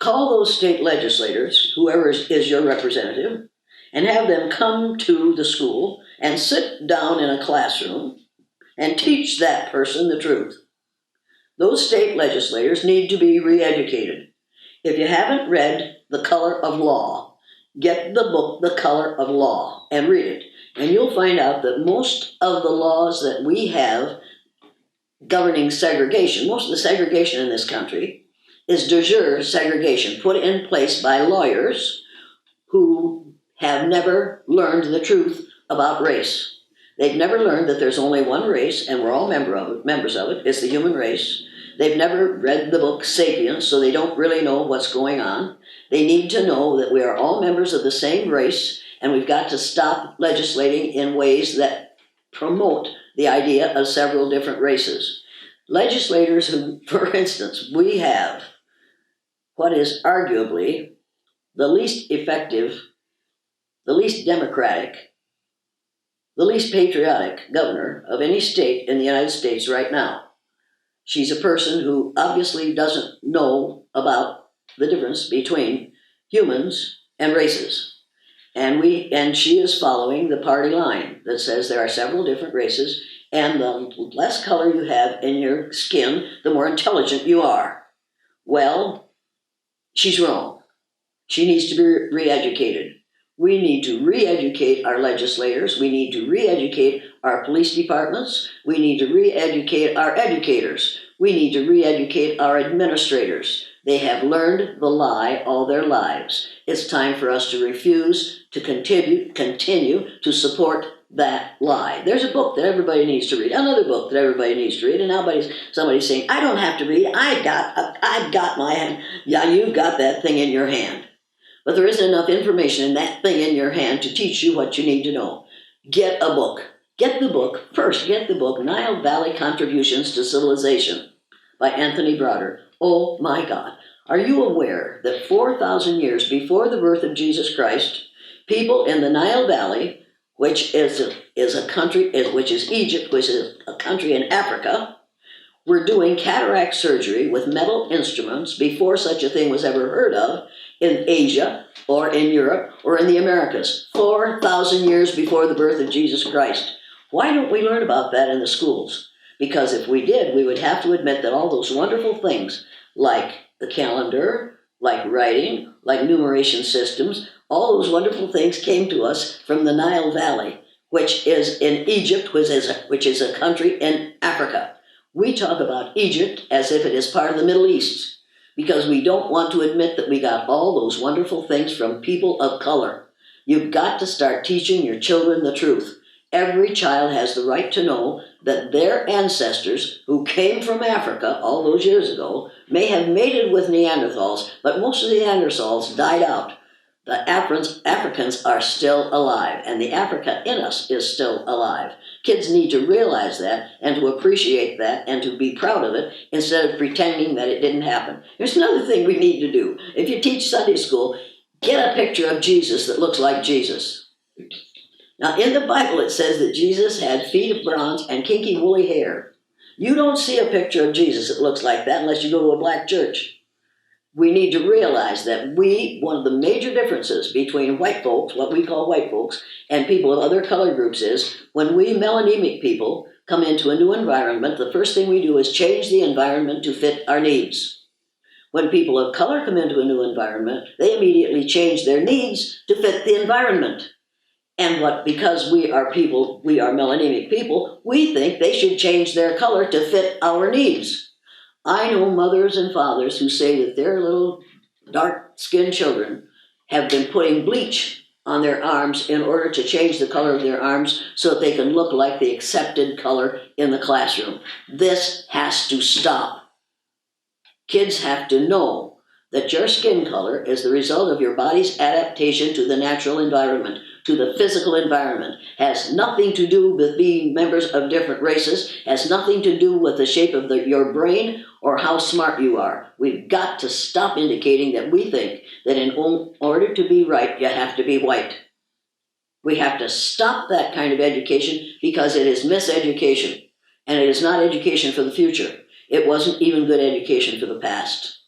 call those state legislators, whoever is your representative, and have them come to the school and sit down in a classroom and teach that person the truth. Those state legislators need to be re-educated. If you haven't read The Color of Law, get the book The Color of Law and read it. And you'll find out that most of the laws that we have governing segregation, most of the segregation in this country is de jure segregation, put in place by lawyers who have never learned the truth about race. They've never learned that there's only one race, and we're all members of it. It's the human race. They've never read the book Sapiens, so they don't really know what's going on. They need to know that we are all members of the same race, and we've got to stop legislating in ways that promote the idea of several different races. Legislators who, for instance, we have what is arguably the least effective, the least democratic, the least patriotic governor of any state in the United States right now. She's a person who obviously doesn't know about the difference between humans and races. And she is following the party line that says there are several different races, and the less color you have in your skin, the more intelligent you are. Well, she's wrong. She needs to be re-educated. We need to re-educate our legislators. We need to re-educate our police departments. We need to re-educate our educators. We need to re-educate our administrators. They have learned the lie all their lives. It's time for us to refuse to continue to support that lie. There's a book that everybody needs to read, another book that everybody needs to read, and now somebody's saying, I don't have to read, I've got my hand. Yeah, you've got that thing in your hand. But there isn't enough information in that thing in your hand to teach you what you need to know. Get a book. Get the book. First, get the book, Nile Valley Contributions to Civilization by Anthony Browder. Oh my God. Are you aware that 4,000 years before the birth of Jesus Christ, people in the Nile Valley, which is a country, which is Egypt, which is a country in Africa, were doing cataract surgery with metal instruments before such a thing was ever heard of in Asia or in Europe or in the Americas, 4,000 years before the birth of Jesus Christ. Why don't we learn about that in the schools? Because if we did, we would have to admit that all those wonderful things like the calendar, like writing, like numeration systems, all those wonderful things came to us from the Nile Valley, which is in Egypt, which is a country in Africa. We talk about Egypt as if it is part of the Middle East because we don't want to admit that we got all those wonderful things from people of color. You've got to start teaching your children the truth. Every child has the right to know that their ancestors who came from Africa all those years ago may have mated with Neanderthals, but most of the Neanderthals died out. The Africans are still alive, and the Africa in us is still alive. Kids need to realize that and to appreciate that and to be proud of it instead of pretending that it didn't happen. There's another thing we need to do. If you teach Sunday school, get a picture of Jesus that looks like Jesus. Now, in the Bible, it says that Jesus had feet of bronze and kinky woolly hair. You don't see a picture of Jesus that looks like that unless you go to a black church. We need to realize that one of the major differences between white folks, what we call white folks, and people of other color groups is when we melanemic people come into a new environment, the first thing we do is change the environment to fit our needs. When people of color come into a new environment, they immediately change their needs to fit the environment. And because we are melanemic people, we think they should change their color to fit our needs. I know mothers and fathers who say that their little dark-skinned children have been putting bleach on their arms in order to change the color of their arms so that they can look like the accepted color in the classroom. This has to stop. Kids have to know that your skin color is the result of your body's adaptation to the natural environment, to the physical environment, has nothing to do with being members of different races, has nothing to do with the shape of your brain or how smart you are. We've got to stop indicating that we think that in order to be right, you have to be white. We have to stop that kind of education because it is miseducation, and it is not education for the future. It wasn't even good education for the past.